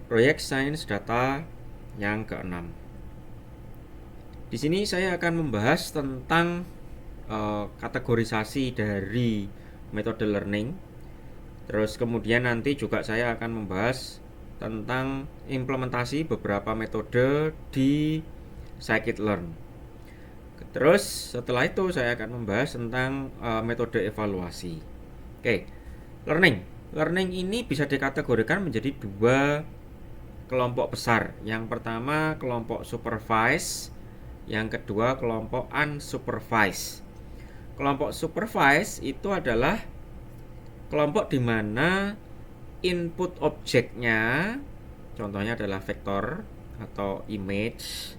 proyek sains data yang keenam. Di sini saya akan membahas tentang kategorisasi dari metode learning. Terus kemudian nanti juga saya akan membahas tentang implementasi beberapa metode di scikit-learn. Terus setelah itu saya akan membahas tentang metode evaluasi. Oke, learning. Learning ini bisa dikategorikan menjadi dua kelompok besar. Yang pertama kelompok supervised, yang kedua kelompok unsupervised. Kelompok supervised itu adalah kelompok di mana input objeknya contohnya adalah vektor atau image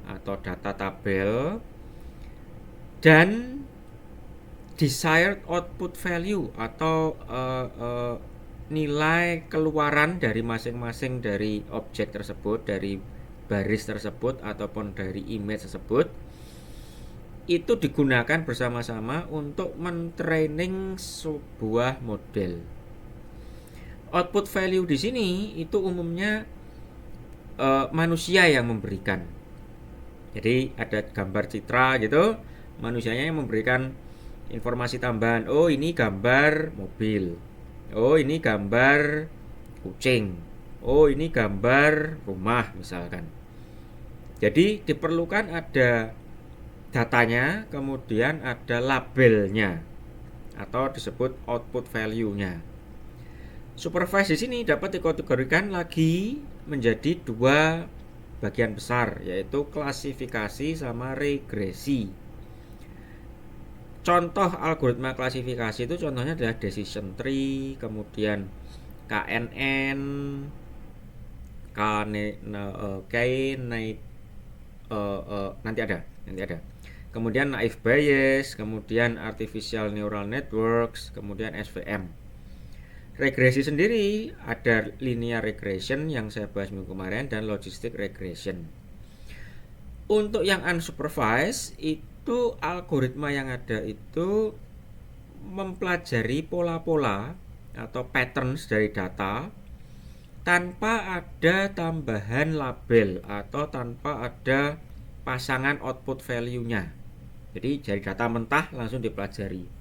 atau data tabel dan desired output value atau nilai keluaran dari masing-masing dari objek tersebut, dari baris tersebut ataupun dari image tersebut itu digunakan bersama-sama untuk mentraining sebuah model. Output value di sini itu umumnya manusia yang memberikan. Jadi ada gambar citra gitu, manusianya yang memberikan informasi tambahan. Oh, ini gambar mobil. Oh, ini gambar kucing. Oh, ini gambar rumah misalkan. Jadi diperlukan ada datanya, kemudian ada labelnya atau disebut output value-nya. Supervised di sini dapat dikategorikan lagi menjadi dua bagian besar, yaitu klasifikasi sama regresi. Contoh algoritma klasifikasi itu contohnya adalah decision tree, kemudian KNN, nanti ada. Kemudian naive Bayes, kemudian artificial neural networks, kemudian SVM. Regresi sendiri ada linear regression yang saya bahas minggu kemarin dan logistic regression. Untuk yang unsupervised itu algoritma yang ada itu mempelajari pola-pola atau patterns dari data tanpa ada tambahan label atau tanpa ada pasangan output value-nya. Jadi dari data mentah langsung dipelajari.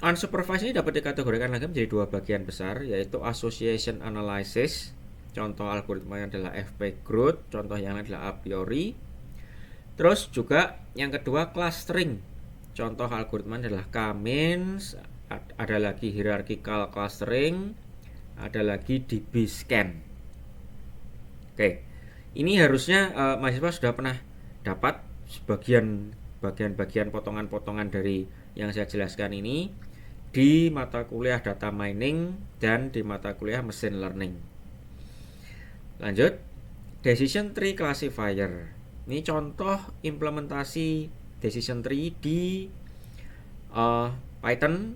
Unsupervised ini dapat dikategorikan lagi menjadi dua bagian besar, yaitu association analysis. Contoh algoritmanya adalah FP-GROUT, contoh yang lain adalah a priori. Terus juga yang kedua clustering. Contoh algoritma adalah K-means, ada lagi hierarchical clustering, ada lagi DB-scan. Oke, ini harusnya mahasiswa sudah pernah dapat sebagian bagian-bagian potongan-potongan dari yang saya jelaskan ini di mata kuliah data mining dan di mata kuliah machine learning. Lanjut, decision tree classifier. Ini contoh implementasi decision tree di Python,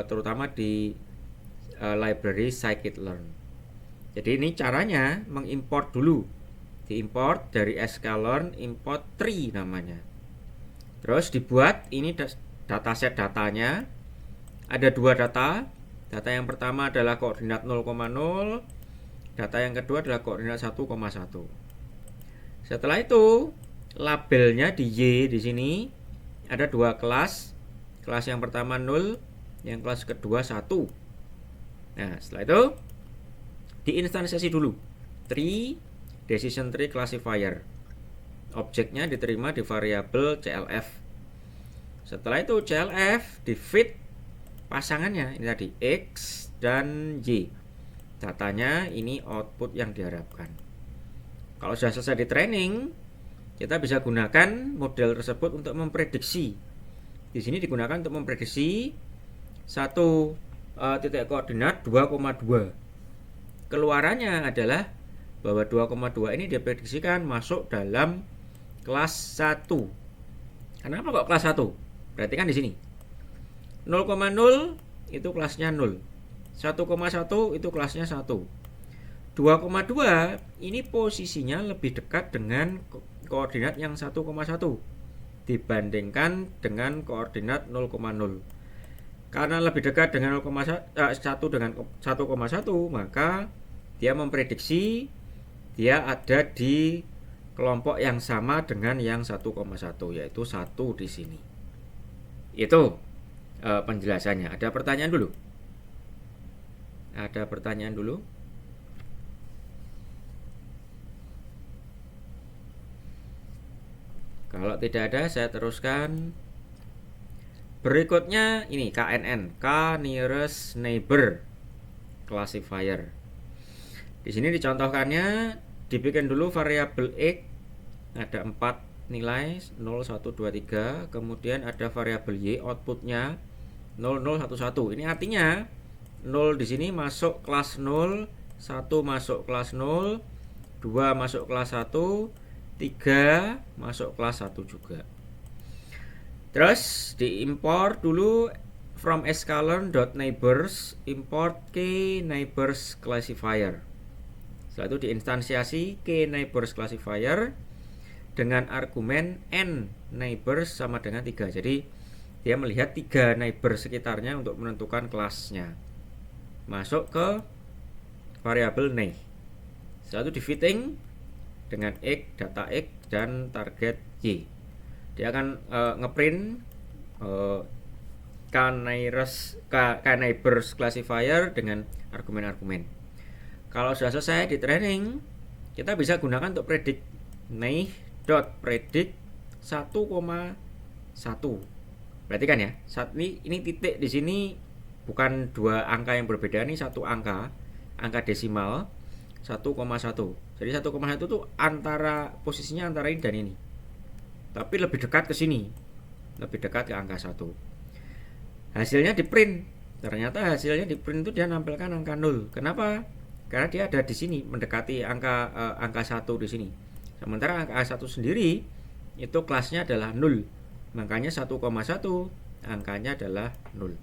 terutama di library scikit-learn. Jadi ini caranya mengimport dulu. Diimport dari sklearn, import tree namanya. Terus dibuat ini dataset datanya. Ada dua data. Data yang pertama adalah koordinat 0,0. Data yang kedua adalah koordinat 1,1. Setelah itu, labelnya di Y di sini ada dua kelas. Kelas yang pertama 0, yang kelas kedua 1. Nah, setelah itu diinstansiasi dulu tree, decision tree classifier. Objeknya diterima di variabel CLF. Setelah itu CLF di feed pasangannya ini tadi X dan Y. Datanya ini output yang diharapkan. Kalau sudah selesai di training, kita bisa gunakan model tersebut untuk memprediksi. Di sini digunakan untuk memprediksi satu titik koordinat 2,2. Keluarannya adalah bahwa 2,2 ini diprediksikan masuk dalam kelas 1. Kenapa kok kelas 1? Perhatikan di sini. 0,0 itu kelasnya 0. 1,1 itu kelasnya 1. 2,2 ini posisinya lebih dekat dengan koordinat yang 1,1 dibandingkan dengan koordinat 0,0. Karena lebih dekat dengan 1 dengan 1,1, maka dia memprediksi dia ada di kelompok yang sama dengan yang 1,1, yaitu 1 di sini. Itu penjelasannya. Ada pertanyaan dulu? Ada pertanyaan dulu? Kalau tidak ada, saya teruskan. Berikutnya ini KNN, K nearest neighbor classifier. Di sini dicontohkannya, dibikin dulu variabel X, ada 4 nilai 0, 1, 2, 3. Kemudian ada variabel Y, outputnya 0, 0, 1, 1. Ini artinya 0 di sini masuk kelas 0, 1 masuk kelas 0, 2 masuk kelas 1, 3 masuk kelas 1 juga. Terus diimport dulu from sklearn.neighbors, import k neighbors classifier. Setelah itu diinstansiasi k neighbors classifier dengan argumen n neighbors sama dengan 3. Jadi dia melihat 3 neighbor sekitarnya untuk menentukan kelasnya. Masuk ke variabel name. Setelah itu di fitting dengan x, data x dan target y. Dia akan ngeprint k-neighbors classifier dengan argumen-argumen. Kalau sudah selesai di training, kita bisa gunakan untuk predict name.predict 1,1. Perhatikan ya, ini titik di sini bukan 2 angka yang berbeda, ini 1 angka desimal 1,1. Jadi 1,1 itu antara posisinya antara ini dan ini. Tapi lebih dekat ke sini. Lebih dekat ke angka 1. Hasilnya di print. Ternyata hasilnya di print itu dia nampilkan angka 0. Kenapa? Karena dia ada di sini mendekati angka 1 di sini. Sementara angka 1 sendiri itu kelasnya adalah 0. Makanya 1,1 angkanya adalah 0.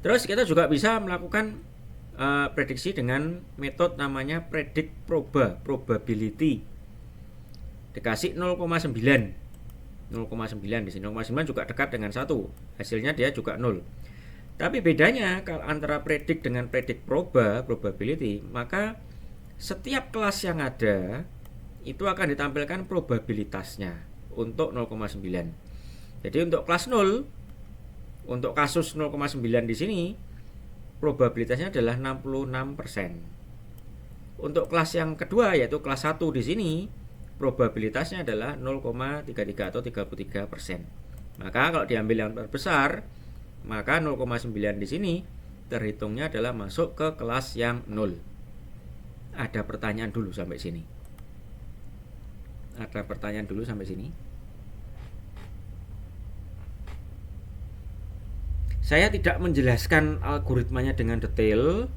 Terus kita juga bisa melakukan prediksi dengan metode namanya predict probability. Dikasih 0,9 di sini. 0,9 juga dekat dengan 1. Hasilnya dia juga 0. Tapi bedanya kalau antara predict dengan predict probability, maka setiap kelas yang ada itu akan ditampilkan probabilitasnya untuk 0,9. Jadi untuk kelas 0, untuk kasus 0,9 di sini probabilitasnya adalah 66%. Untuk kelas yang kedua yaitu kelas 1 di sini probabilitasnya adalah 0,33 atau 33%. Maka kalau diambil yang terbesar, maka 0,9 di sini terhitungnya adalah masuk ke kelas yang 0. Ada pertanyaan dulu sampai sini? Ada pertanyaan dulu sampai sini? Saya tidak menjelaskan algoritmanya dengan detail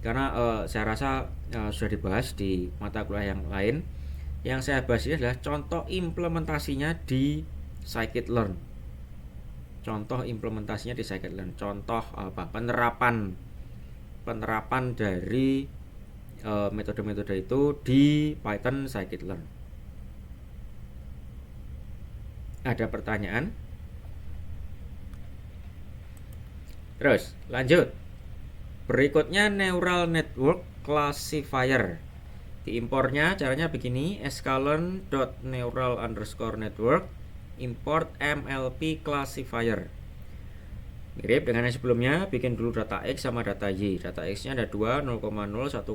karena saya rasa sudah dibahas di mata kuliah yang lain. Yang saya bahas ini adalah contoh implementasinya di scikit-learn. Contoh implementasinya di scikit-learn. Contoh penerapan dari metode-metode itu di Python scikit-learn. Ada pertanyaan? Terus lanjut. Berikutnya neural network classifier. Diimpornya caranya begini, sklearn.neural_network import MLP classifier. Mirip dengan yang sebelumnya, bikin dulu data X sama data Y. Data X-nya ada 2, 0,0, 1,1.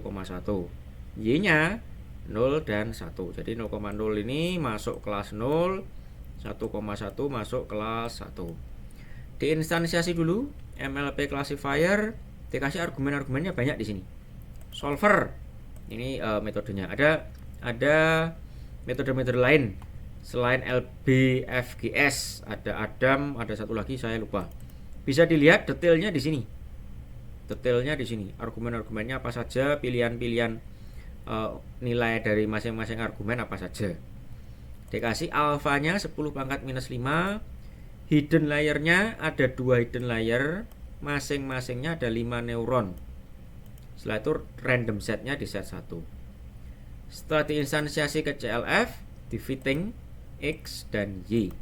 Y-nya 0 dan 1. Jadi 0,0 ini masuk kelas 0, 1,1 masuk kelas 1. Diinstansiasi dulu MLP classifier, dikasih argumen-argumennya banyak di sini. Solver. Ini metodenya. Ada metode-metode lain selain LBFGS, ada Adam, ada satu lagi saya lupa. Bisa dilihat detailnya di sini. Argumen-argumennya apa saja, pilihan-pilihan nilai dari masing-masing argumen apa saja. Dikasih alfanya 10 pangkat minus 5. Hidden layernya ada 2 hidden layer, masing-masingnya ada 5 neuron. Setelah itu random setnya di set 1. Setelah diinstansiasi ke CLF, di fitting X dan Y.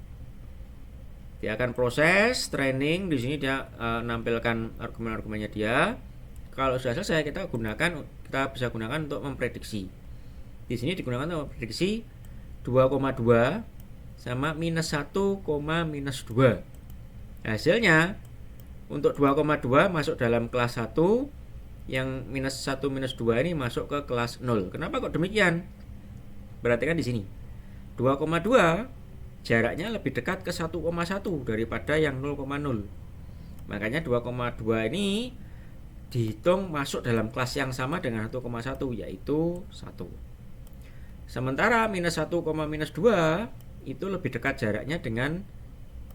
Dia akan proses training. Di sini dia nampilkan argumen-argumennya dia. Kalau sudah selesai kita bisa gunakan untuk memprediksi. Di sini digunakan untuk memprediksi 2,2 sama minus 1, minus 2. Hasilnya untuk 2,2 masuk dalam kelas 1, yang minus 1 minus 2 ini masuk ke kelas 0. Kenapa kok demikian? Perhatikan di sini. 2,2 jaraknya lebih dekat ke 1,1 daripada yang 0,0. Makanya 2,2 ini dihitung masuk dalam kelas yang sama dengan 1,1, yaitu 1. Sementara minus 1, minus 2 itu lebih dekat jaraknya dengan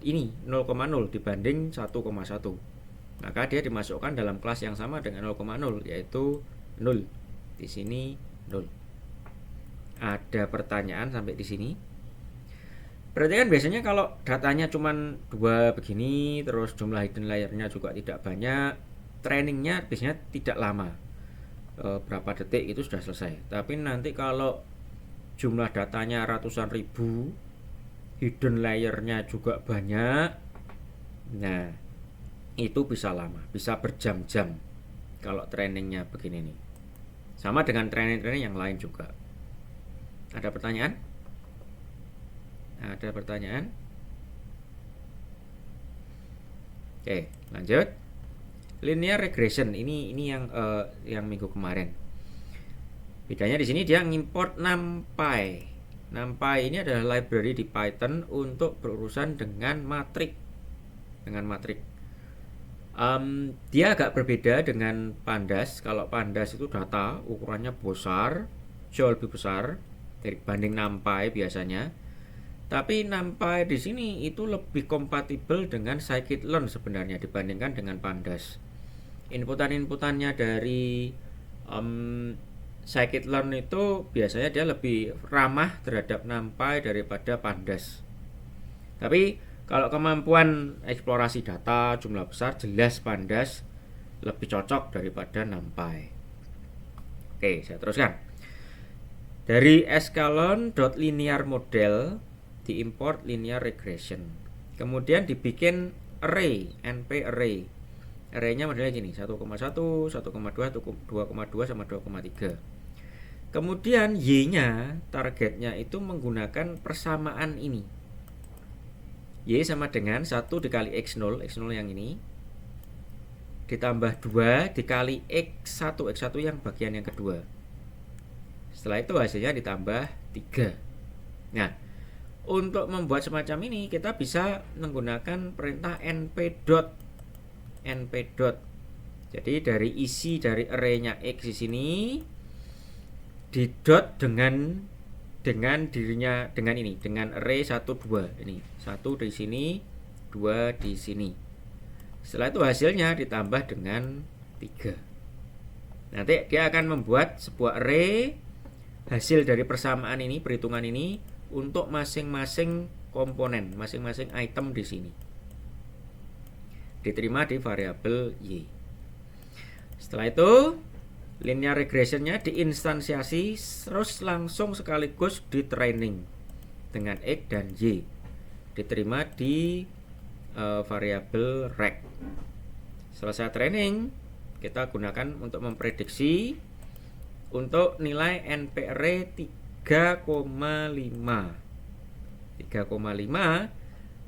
ini 0,0 dibanding 1,1. Maka dia dimasukkan dalam kelas yang sama dengan 0,0, yaitu 0. Di sini 0. Ada pertanyaan sampai di sini? Berarti kan biasanya kalau datanya cuma 2 begini, terus jumlah hidden layer-nya juga tidak banyak, trainingnya biasanya tidak lama. Berapa detik itu sudah selesai. Tapi nanti kalau jumlah datanya ratusan ribu, hidden layer-nya juga banyak, nah itu bisa lama, bisa berjam-jam kalau trainingnya begini nih. Sama dengan training-training yang lain juga. Ada pertanyaan? Ada pertanyaan? Oke, lanjut. Linear regression ini yang minggu kemarin. Bedanya di sini dia ngimport NumPy. NumPy ini adalah library di Python untuk berurusan dengan matrik. Dia agak berbeda dengan Pandas. Kalau Pandas itu data ukurannya besar, jauh lebih besar dibanding NumPy biasanya. Tapi NumPy di sini itu lebih kompatibel dengan scikit-learn sebenarnya dibandingkan dengan Pandas. Inputannya dari scikit-learn itu biasanya dia lebih ramah terhadap NumPy daripada Pandas. Tapi kalau kemampuan eksplorasi data jumlah besar, jelas Pandas lebih cocok daripada NumPy. Oke, saya teruskan. Dari scikit-learn.linear model diimport linear regression. Kemudian dibikin array, NP array. Array-nya modelnya gini, 1,1, 1,2, 2,2 sama 2,3. Kemudian Y-nya, targetnya itu menggunakan persamaan ini. Y sama dengan 1 dikali X0 yang ini, ditambah 2 dikali X1 yang bagian yang kedua. Setelah itu hasilnya ditambah 3. Nah, untuk membuat semacam ini kita bisa menggunakan perintah np dot. Jadi dari isi dari array-nya X di sini di dot dengan dirinya dengan array 1 2. Ini 1 di sini, 2 di sini. Setelah itu hasilnya ditambah dengan 3. Nanti dia akan membuat sebuah array hasil dari persamaan ini, perhitungan ini untuk masing-masing komponen, masing-masing item di sini. Diterima di variabel Y. Setelah itu linear regressionnya diinstansiasi terus langsung sekaligus di training dengan X dan Y. Diterima di variabel rect. Selesai training, kita gunakan untuk memprediksi untuk nilai NPR 3,5.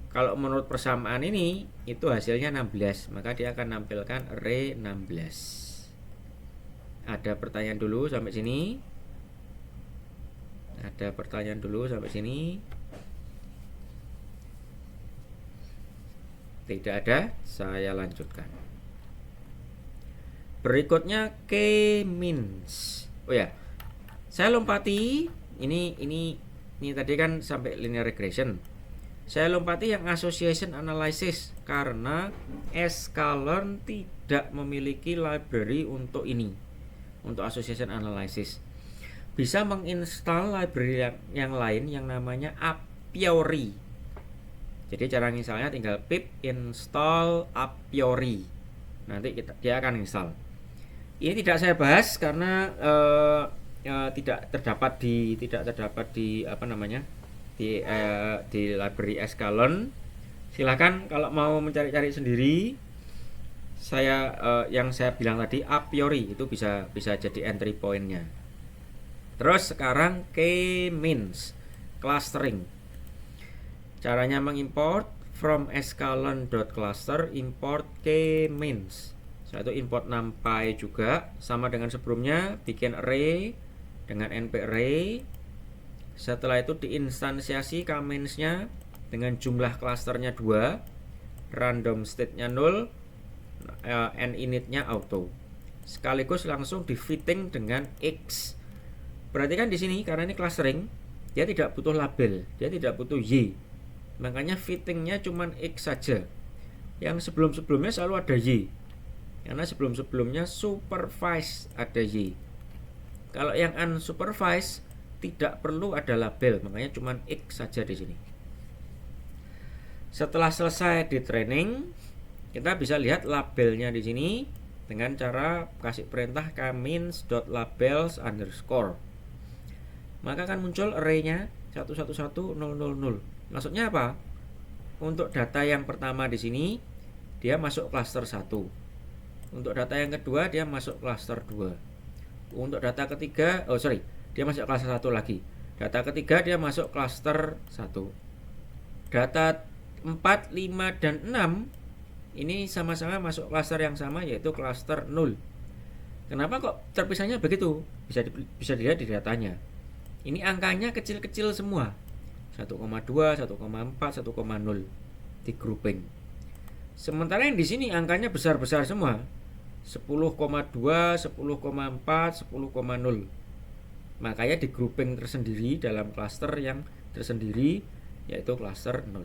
Kalau menurut persamaan ini itu hasilnya 16, maka dia akan nampilkan array 16. Ada pertanyaan dulu sampai sini? Tidak ada, saya lanjutkan. Berikutnya k-means. Oh ya, saya lompati ini tadi kan sampai linear regression. Saya lompati yang association analysis karena scikit-learn tidak memiliki library untuk ini, untuk association analysis. Bisa menginstal library yang lain yang namanya a priori. Jadi cara installnya tinggal pip install a priori. Nanti dia akan install. Ini tidak saya bahas karena tidak terdapat di di library scikit-learn. Silahkan kalau mau mencari-cari sendiri. Yang saya bilang tadi a priori itu bisa jadi entry pointnya. Terus sekarang k-means clustering. Caranya mengimport from escalon.cluster import k-means. Setelah itu import numpy juga, sama dengan sebelumnya, bikin array dengan np-array. Setelah itu diinstansiasi k-means-nya dengan jumlah klasternya 2, random state-nya 0, ninit-nya auto. Sekaligus langsung di fitting dengan x. Perhatikan di sini karena ini clustering, dia tidak butuh label, dia tidak butuh y. Makanya fittingnya cuma x saja. Yang sebelum-sebelumnya selalu ada y. Karena sebelum-sebelumnya supervised ada y. Kalau yang unsupervised tidak perlu ada label, makanya cuma x saja di sini. Setelah selesai di training, kita bisa lihat labelnya di sini dengan cara kasih perintah k-means.labels_. Maka akan muncul array-nya 111.000. Maksudnya apa? Untuk data yang pertama di sini dia masuk cluster 1. Untuk data yang kedua dia masuk cluster 2. Untuk data ketiga, dia masuk cluster 1 lagi. Data ketiga dia masuk cluster 1. Data 4, 5 dan 6 ini sama-sama masuk cluster yang sama, yaitu cluster 0. Kenapa kok terpisahnya begitu? Bisa dilihat di datanya. Ini angkanya kecil-kecil semua. 1,2, 1,4, 1,0 di grouping. Sementara yang di sini angkanya besar-besar semua. 10,2, 10,4, 10,0. Makanya di grouping tersendiri dalam cluster yang tersendiri, yaitu cluster 0.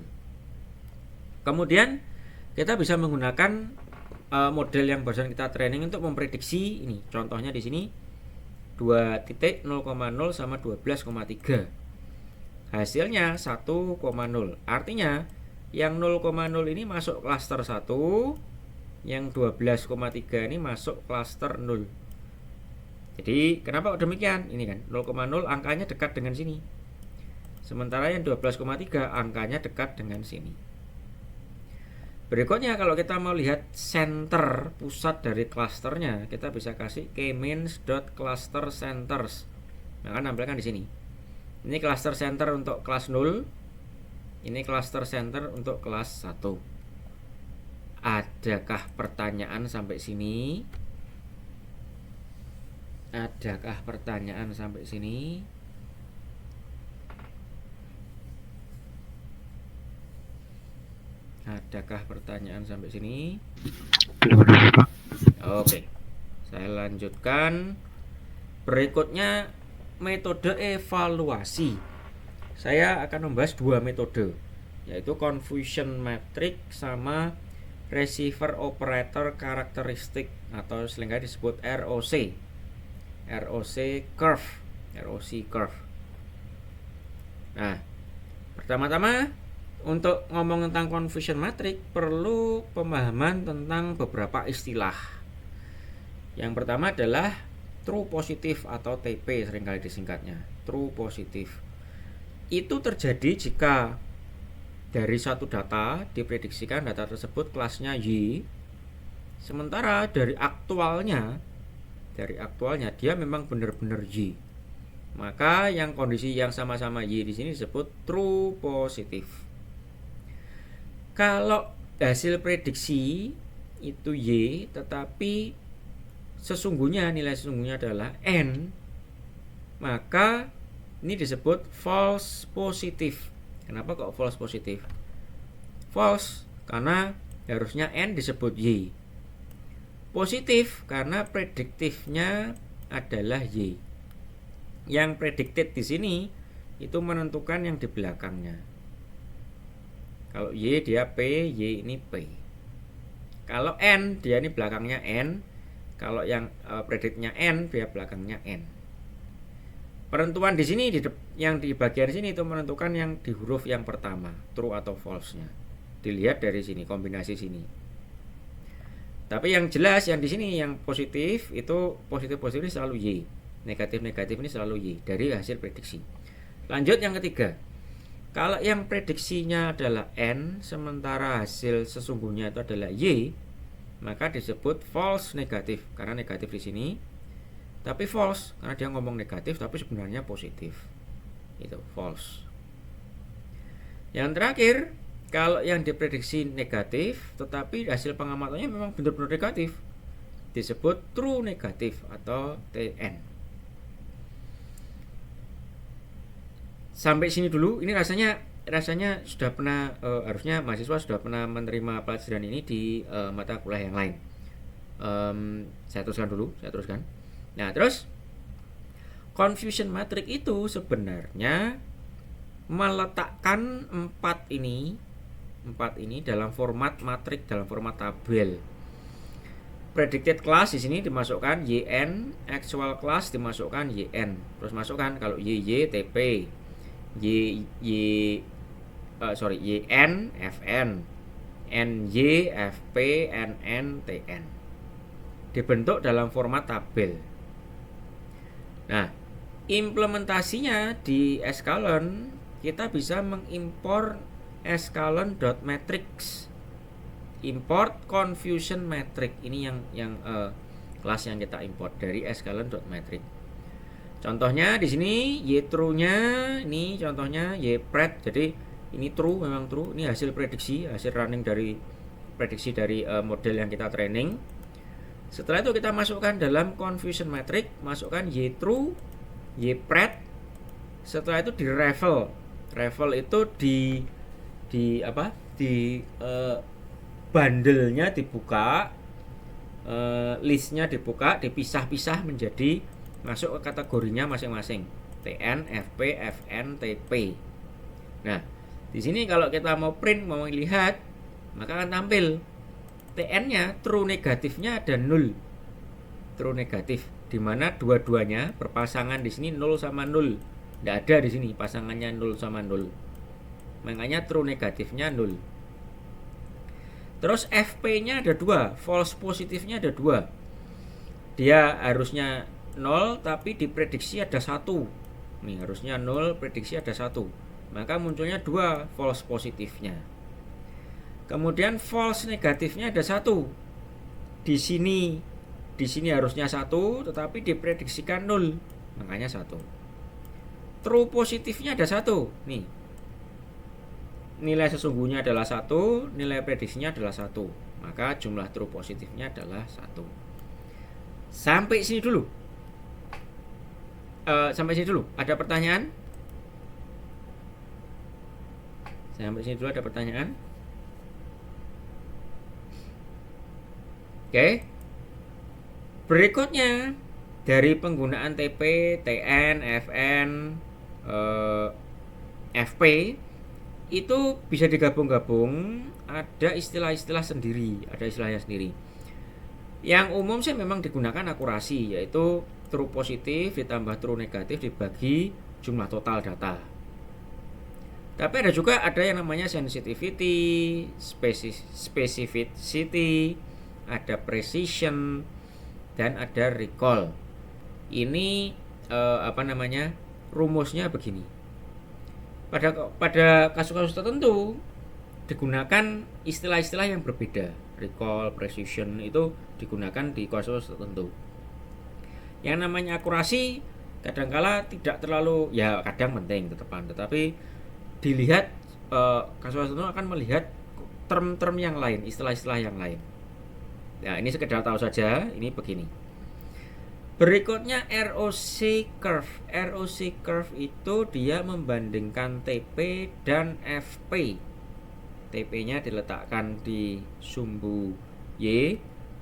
Kemudian kita bisa menggunakan model yang barusan kita training untuk memprediksi ini. Contohnya di sini 2.0,0 sama 12,3. Hasilnya 1,0. Artinya yang 0,0 ini masuk cluster 1, yang 12,3 ini masuk cluster 0. Jadi kenapa demikian? Ini kan 0,0 angkanya dekat dengan sini. Sementara yang 12,3 angkanya dekat dengan sini. Berikutnya kalau kita mau lihat center pusat dari klasternya, kita bisa kasih k-means.cluster_centers. Maka nampilkan di sini. Ini cluster center untuk kelas 0. Ini cluster center untuk kelas 1. Adakah pertanyaan sampai sini? Adakah pertanyaan sampai sini? Adakah pertanyaan sampai sini? Belum ada, Pak. Oke. Saya lanjutkan. Berikutnya metode evaluasi. Saya akan membahas dua metode, yaitu confusion matrix sama receiver operator karakteristik atau seringkali disebut ROC. ROC curve. Nah, pertama-tama untuk ngomong tentang confusion matrix perlu pemahaman tentang beberapa istilah. Yang pertama adalah true positive atau TP, seringkali disingkatnya. True positive. Itu terjadi jika dari satu data diprediksikan data tersebut kelasnya Y, sementara dari aktualnya dia memang benar-benar Y. Maka yang kondisi yang sama-sama Y di sini disebut true positive. Kalau hasil prediksi itu Y, tetapi nilai sesungguhnya adalah N, maka ini disebut false positive. Kenapa kok false positive? False karena harusnya N disebut Y. Positif karena prediktifnya adalah Y. Yang predicted di sini itu menentukan yang di belakangnya. Kalau Y dia P, Y ini P. Kalau N dia ini belakangnya N. Kalau yang prediktnya N dia belakangnya N. Penentuan di sini yang di bagian sini itu menentukan yang di huruf yang pertama, true atau false-nya. Dilihat dari sini, kombinasi sini. Tapi yang jelas yang di sini yang positif itu positif selalu Y. Negatif ini selalu Y dari hasil prediksi. Lanjut yang ketiga. Kalau yang prediksinya adalah N, sementara hasil sesungguhnya itu adalah Y, maka disebut false negatif, karena negatif di sini. Tapi false, karena dia ngomong negatif, tapi sebenarnya positif. Itu false. Yang terakhir, kalau yang diprediksi negatif, tetapi hasil pengamatannya memang benar-benar negatif, disebut true negatif atau TN. Sampai sini dulu. Ini rasanya sudah pernah harusnya mahasiswa sudah pernah menerima pelajaran ini di mata kuliah yang lain. Saya teruskan. Nah, terus confusion matrix itu sebenarnya meletakkan 4 ini dalam format matrix, dalam format tabel. Predicted class di sini dimasukkan YN, actual class dimasukkan YN. Terus masukkan kalau YY TP, YN FN, NY FP, NN TN. Dibentuk dalam format tabel. Nah, implementasinya di Escalon kita bisa mengimpor escalon.matrix, import confusion matrix. Ini yang kelas yang kita import dari escalon.matrix. Contohnya di sini y true-nya, ini contohnya y pred. Jadi ini true, memang true. Ini hasil prediksi, hasil running dari prediksi dari model yang kita training. Setelah itu kita masukkan dalam confusion matrix, masukkan y true, y pred. Setelah itu di ravel. Ravel itu di bandelnya dibuka, listnya dibuka, dipisah-pisah menjadi masuk ke kategorinya masing-masing, TN, FP, FN, TP. Nah, di sini kalau kita mau print, mau lihat, maka akan tampil TN-nya true negatifnya ada 0, true negatif, di mana dua-duanya berpasangan di sini 0 sama 0. Tidak ada di sini pasangannya 0 sama 0. Makanya true negatifnya 0. Terus FP-nya ada 2, false positifnya ada 2. Dia harusnya 0 tapi diprediksi ada 1. Nih harusnya 0, prediksi ada 1. Maka munculnya 2 false positifnya. Kemudian false negatifnya ada 1. Di sini harusnya 1 tetapi diprediksikan 0. Makanya 1. True positifnya ada 1. Nih. Nilai sesungguhnya adalah 1, nilai prediksinya adalah 1. Maka jumlah true positifnya adalah 1. Sampai sini dulu. Ada pertanyaan? Sampai sini dulu ada pertanyaan? Oke. Berikutnya dari penggunaan TP, TN, FN, FP itu bisa digabung-gabung, ada istilah-istilah sendiri, ada istilahnya sendiri. Yang umum sih memang digunakan akurasi, yaitu true positif ditambah true negatif dibagi jumlah total data. Tapi ada juga yang namanya sensitivity, specificity, ada precision, dan ada recall. Ini rumusnya begini. Pada kasus-kasus tertentu digunakan istilah-istilah yang berbeda. Recall, precision itu digunakan di kasus tertentu. Yang namanya akurasi kadangkala tidak terlalu, ya kadang penting tetepan, tetapi dilihat kasus tertentu akan melihat term-term yang lain, istilah-istilah yang lain. Nah, ini sekedar tahu saja, ini begini. Berikutnya ROC curve. ROC curve itu dia membandingkan TP dan FP. TP-nya diletakkan di sumbu Y,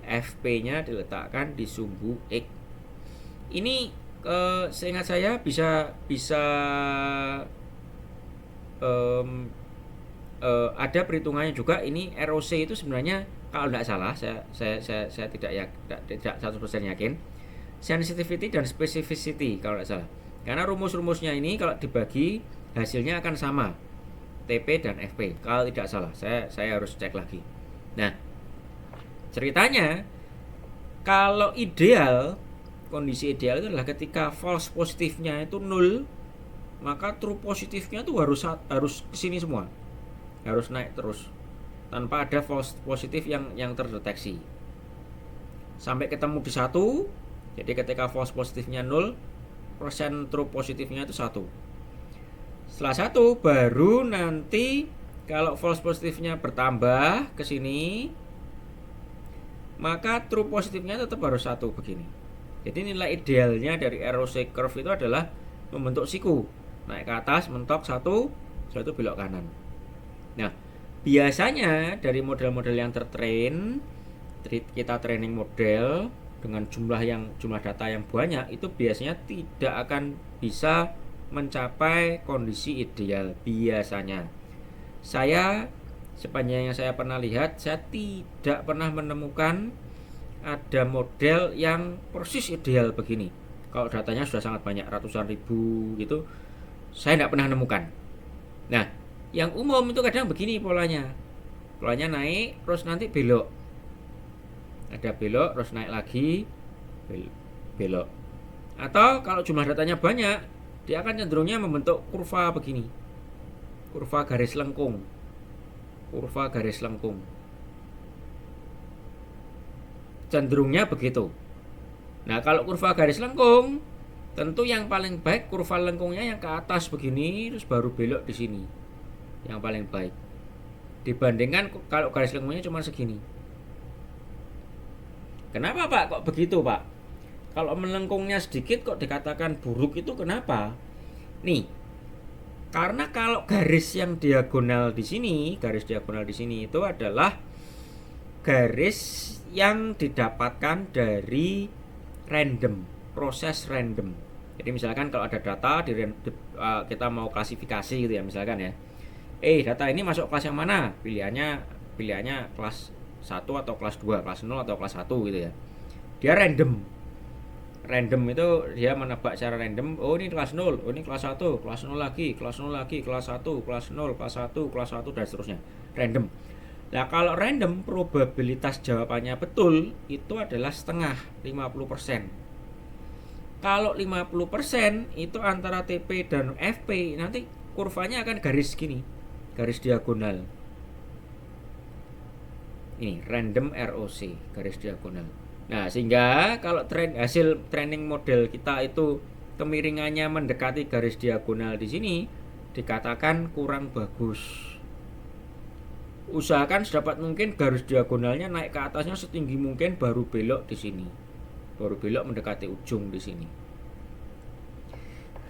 FP-nya diletakkan di sumbu X. Ini seingat saya bisa ada perhitungannya juga. Ini ROC itu sebenarnya kalau tidak salah, saya tidak 100% yakin, sensitivity dan specificity kalau tidak salah. Karena rumus-rumusnya ini kalau dibagi hasilnya akan sama, TP dan FP kalau tidak salah. Saya harus cek lagi. Nah, ceritanya kalau ideal, kondisi ideal itu adalah ketika false positifnya itu 0, maka true positifnya tuh harus kesini semua, harus naik terus tanpa ada false positif yang terdeteksi sampai ketemu di 1. Jadi ketika false positifnya 0%, true positifnya itu 1. Setelah 1 baru nanti kalau false positifnya bertambah ke sini, maka true positifnya tetap harus 1 begini. Jadi nilai idealnya dari ROC curve itu adalah membentuk siku, naik ke atas, mentok 1, setelah itu belok kanan. Nah, biasanya dari model-model yang tertrain, kita training model dengan jumlah data yang banyak, itu biasanya tidak akan bisa mencapai kondisi ideal. Biasanya sepanjang yang saya pernah lihat, saya tidak pernah menemukan ada model yang persis ideal begini. Kalau datanya sudah sangat banyak, ratusan ribu gitu, saya tidak pernah menemukan. Nah, yang umum itu kadang begini polanya naik terus nanti belok, ada belok terus naik lagi, belok. Atau kalau jumlah datanya banyak, dia akan cenderungnya membentuk kurva begini, kurva garis lengkung. Cenderungnya begitu. Nah, kalau kurva garis lengkung, tentu yang paling baik kurva lengkungnya yang ke atas begini, terus baru belok di sini, yang paling baik. Dibandingkan kalau garis lengkungnya cuma segini. Kenapa Pak kok begitu Pak? Kalau melengkungnya sedikit kok dikatakan buruk, itu kenapa? Nih, karena kalau garis diagonal di sini itu adalah garis yang didapatkan dari random, proses random. Jadi misalkan kalau ada data kita mau klasifikasi gitu ya, misalkan ya, data ini masuk kelas yang mana? Pilihannya kelas 1 atau kelas 2, kelas 0 atau kelas 1 gitu ya. Dia random itu dia menebak secara random. Oh, ini kelas 0, oh ini kelas 1, kelas 0 lagi, kelas 0 lagi, kelas 1, kelas 0, kelas 1, kelas 1 dan seterusnya. Random. Nah, kalau random, probabilitas jawabannya betul itu adalah setengah, 50%. Kalau 50% itu antara TP dan FP, nanti kurvanya akan garis gini, garis diagonal. Ini random ROC, garis diagonal. Nah, sehingga kalau hasil training model kita itu kemiringannya mendekati garis diagonal di sini, dikatakan kurang bagus. Usahakan sedapat mungkin garis diagonalnya naik ke atasnya setinggi mungkin, baru belok di sini, baru belok mendekati ujung di sini.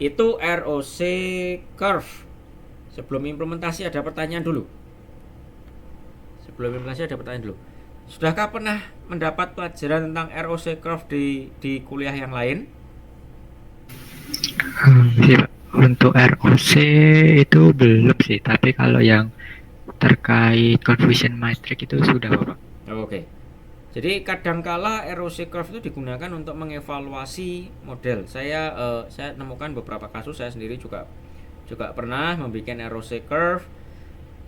Itu ROC curve. Sebelum implementasi ada pertanyaan dulu. Sudahkah pernah mendapat pelajaran tentang ROC curve di kuliah yang lain? Untuk ROC itu belum sih, tapi kalau yang terkait confusion matrix itu sudah Bapak. Oke. Jadi kadangkala ROC curve itu digunakan untuk mengevaluasi model. Saya nemukan beberapa kasus, saya sendiri juga pernah membuat ROC curve.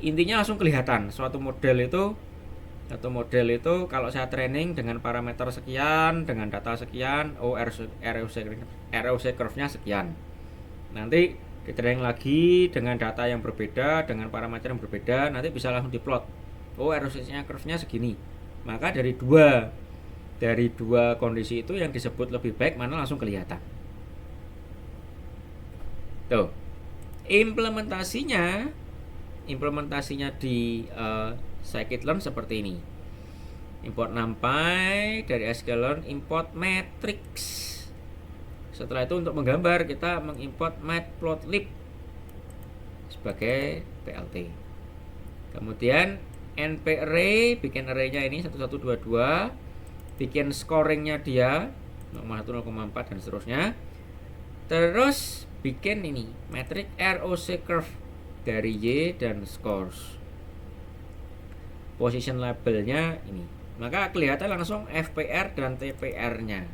Intinya langsung kelihatan suatu model itu kalau saya training dengan parameter sekian, dengan data sekian, ROC curve-nya sekian. Nanti di-training lagi dengan data yang berbeda, dengan parameter yang berbeda, nanti bisa langsung diplot. ROC-nya curve-nya segini. Maka dari dua kondisi itu yang disebut lebih baik mana langsung kelihatan. Tuh. Implementasinya di scikit-learn seperti ini. Import NumPy, dari sklearn import matrix. Setelah itu untuk menggambar kita mengimport matplotlib sebagai PLT. Kemudian nparray, bikin array-nya ini 1122, bikin scoring-nya dia 0,1, 0,4 dan seterusnya. Terus bikin ini matrix ROC curve dari Y dan scores. Position labelnya ini. Maka kelihatan langsung FPR dan TPR-nya.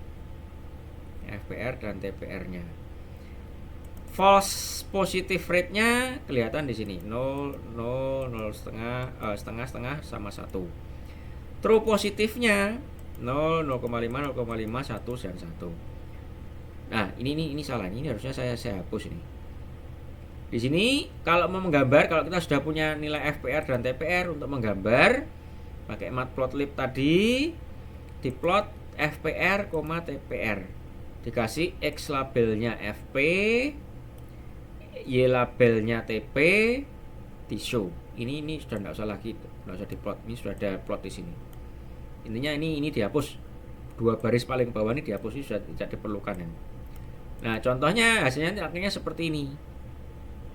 False positive rate-nya kelihatan di sini 0, 0, 0 setengah sama 1. True positifnya 0, 0,5, 0,5, 1 dan 1. Nah, ini salah. Ini harusnya saya hapus ini. Di sini kalau mau menggambar, kalau kita sudah punya nilai FPR dan TPR untuk menggambar, pakai matplotlib tadi, diplot FPR, TPR. Dikasih X labelnya FP, Y labelnya TP, di show. Ini sudah tidak usah lagi, tidak usah diplot. Ini sudah ada plot di sini. Intinya ini dihapus. 2 baris paling bawah ini dihapus, ini sudah tidak diperlukan. Nah, contohnya hasilnya akhirnya seperti ini.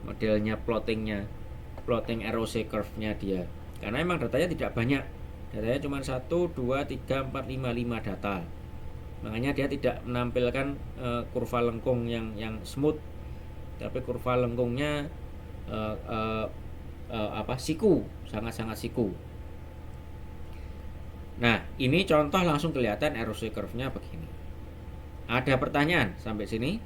Modelnya plotting ROC curve-nya dia. Karena emang datanya tidak banyak. Datanya cuma 1, 2, 3, 4, 5 data. Makanya dia tidak menampilkan kurva lengkung yang smooth. Tapi kurva lengkungnya siku, sangat-sangat siku. Nah, ini contoh langsung kelihatan ROC curve-nya begini. Ada pertanyaan sampai sini?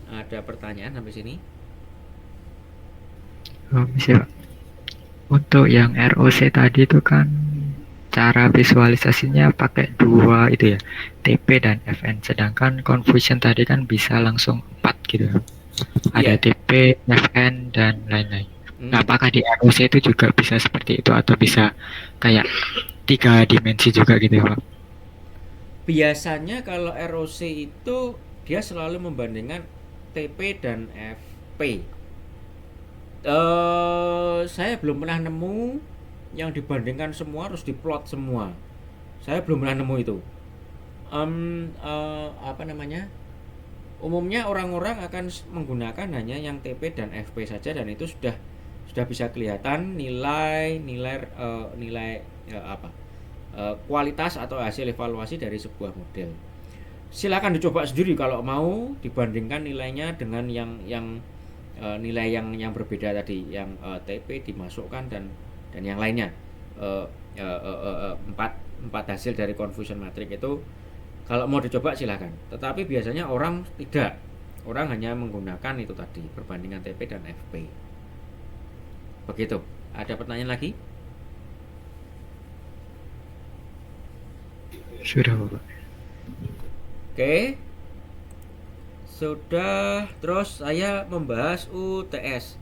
Ada pertanyaan sampai sini? Bisa Pak. Untuk yang ROC tadi itu kan cara visualisasinya pakai 2 itu ya, TP dan FN. Sedangkan confusion tadi kan bisa langsung 4 gitu. Ada TP, FN dan lain-lain. Nah, apakah di ROC itu juga bisa seperti itu atau bisa kayak 3 dimensi juga gitu ya Pak? Biasanya kalau ROC itu dia selalu membandingkan TP dan FP. Saya belum pernah nemu yang dibandingkan semua harus diplot semua. Saya belum pernah nemu itu. Umumnya orang-orang akan menggunakan hanya yang TP dan FP saja, dan itu sudah bisa kelihatan nilai kualitas atau hasil evaluasi dari sebuah model. Silakan dicoba sendiri kalau mau dibandingkan nilainya dengan yang nilai yang berbeda tadi, yang TP dimasukkan dan yang lainnya. 4 hasil dari confusion matrix itu kalau mau dicoba silakan. Tetapi biasanya orang tidak. Orang hanya menggunakan itu tadi, perbandingan TP dan FP. Begitu. Ada pertanyaan lagi? Sudah Bapak. Oke. Sudah. Terus saya membahas UTS.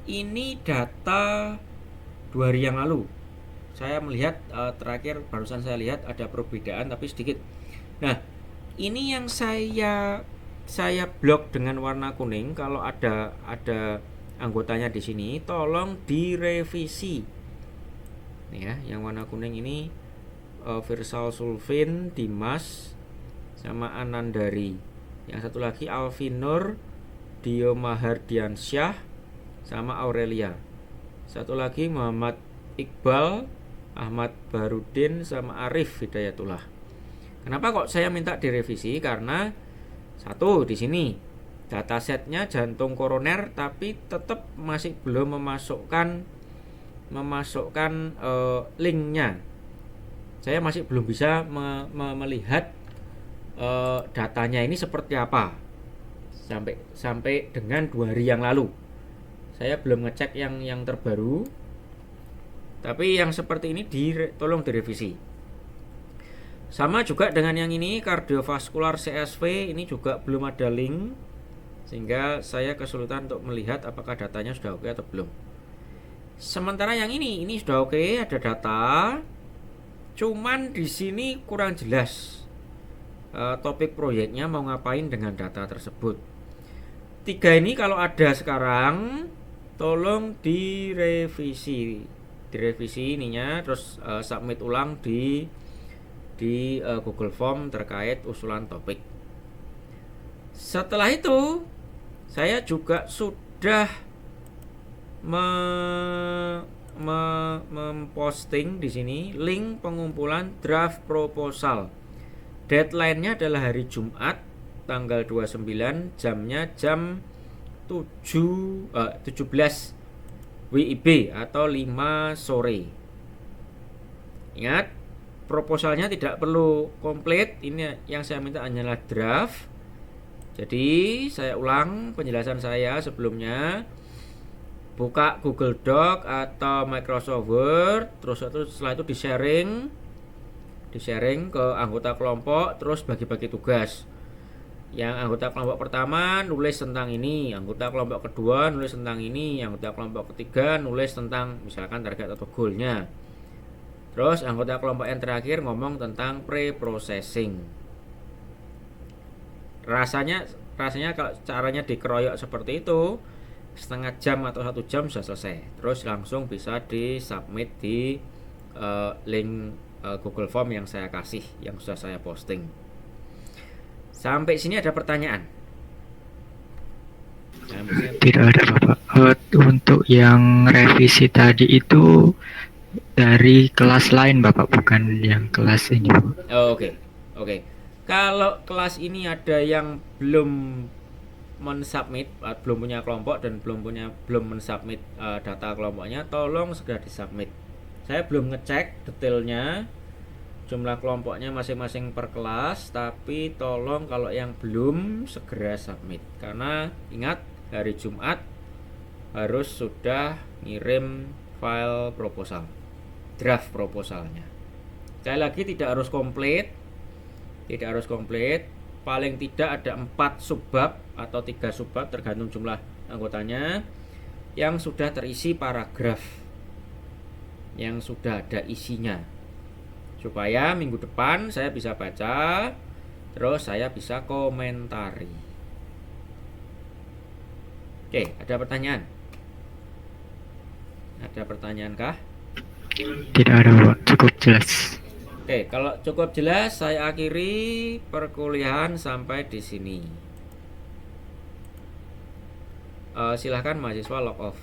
Ini data 2 hari yang lalu. Saya melihat terakhir barusan saya lihat ada perbedaan tapi sedikit. Nah, ini yang saya blok dengan warna kuning. Kalau ada anggotanya di sini, tolong direvisi. Nih ya, yang warna kuning ini Virsal Sulfin, Dimas, sama Anandari. Yang satu lagi Alvinur, Dio Mahardiansyah, sama Aurelia. Satu lagi Muhammad Iqbal, Ahmad Barudin, sama Arif Hidayatullah. Kenapa kok saya minta direvisi? Karena satu, di sini datasetnya jantung koroner tapi tetap masih belum memasukkan linknya. Saya masih belum bisa melihat datanya ini seperti apa sampai dengan 2 hari yang lalu. Saya belum ngecek yang terbaru. Tapi yang seperti ini tolong direvisi. Sama juga dengan yang ini, kardiovaskular CSV, ini juga belum ada link, sehingga saya kesulitan untuk melihat apakah datanya sudah oke atau belum. Sementara yang ini sudah oke, ada data. Cuman di sini kurang jelas topik proyeknya mau ngapain dengan data tersebut. 3 ini kalau ada sekarang, tolong direvisi ininya, terus submit ulang di Google Form terkait usulan topik. Setelah itu, saya juga sudah memposting di sini link pengumpulan draft proposal. Deadline-nya adalah hari Jumat tanggal 29, jamnya jam 17 WIB atau 5 sore. Ingat, proposalnya tidak perlu komplit. Ini yang saya minta hanyalah draft. Jadi saya ulang penjelasan saya sebelumnya. Buka Google Doc atau Microsoft Word, terus setelah itu di sharing. di-sharing ke anggota kelompok, terus bagi-bagi tugas. Yang anggota kelompok pertama nulis tentang ini, anggota kelompok kedua nulis tentang ini, anggota kelompok ketiga nulis tentang misalkan target atau goalnya. Terus anggota kelompok yang terakhir ngomong tentang pre-processing. Rasanya kalau caranya dikeroyok seperti itu, setengah jam atau 1 jam sudah selesai. Terus langsung bisa di-submit di link Google Form yang saya kasih, yang sudah saya posting. Sampai sini ada pertanyaan? Tidak ada Bapak. Untuk yang revisi tadi itu dari kelas lain Bapak, bukan yang kelas ini Bapak. Oke. Kalau kelas ini ada yang belum mensubmit, belum punya kelompok dan belum mensubmit data kelompoknya, tolong segera disubmit. Saya belum ngecek detailnya jumlah kelompoknya masing-masing per kelas, tapi tolong kalau yang belum segera submit, karena ingat hari Jumat harus sudah ngirim file proposal, draft proposalnya. Sekali lagi tidak harus komplit, paling tidak ada 4 subbab atau 3 subbab tergantung jumlah anggotanya yang sudah terisi paragraf yang sudah ada isinya, supaya minggu depan saya bisa baca, terus saya bisa komentari. Oke, ada pertanyaan? Ada pertanyaan kah? Tidak ada Bapak, cukup jelas. Oke, kalau cukup jelas saya akhiri perkuliahan sampai di sini. Silahkan mahasiswa log off.